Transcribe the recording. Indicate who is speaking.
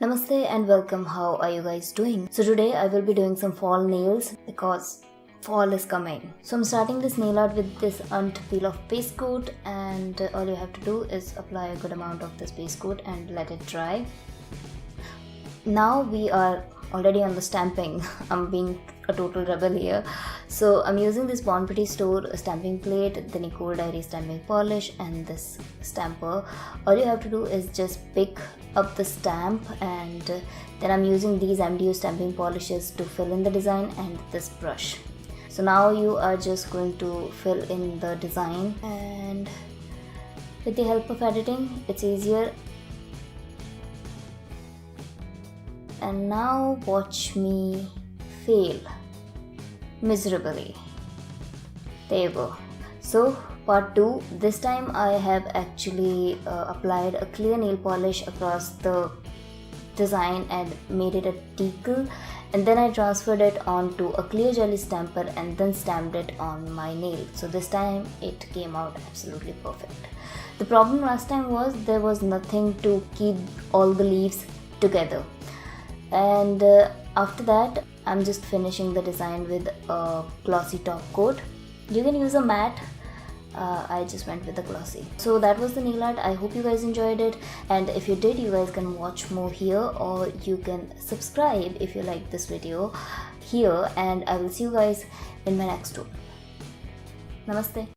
Speaker 1: Namaste and welcome. How are you guys doing? So today I will be doing some fall nails because fall is coming. So I'm starting this nail art with this UNT Peel Off base coat, and all you have to do is apply a good amount of this base coat and let it dry. Now we are already on the stamping. I'm being a total rebel here. So I'm using this Bon Petit store stamping plate, the Nicole Diary stamping polish, and this stamper. All you have to do is just pick up the stamp, and then I'm using these MDO stamping polishes to fill in the design and this brush. So now you are just going to fill in the design, and with the help of editing it's easier. And now watch me fail miserably. There you go. So part 2, this time I have actually applied a clear nail polish across the design and made it a decal, and then I transferred it onto a clear jelly stamper and then stamped it on my nail. So this time it came out absolutely perfect. The problem last time was there was nothing to keep all the leaves together, and after that I'm just finishing the design with a glossy top coat. You can use a matte, I just went with the glossy. So that was the nail art. I hope you guys enjoyed it, and if you did, you guys can watch more here, or you can subscribe if you like this video here, and I will see you guys in my next one. Namaste.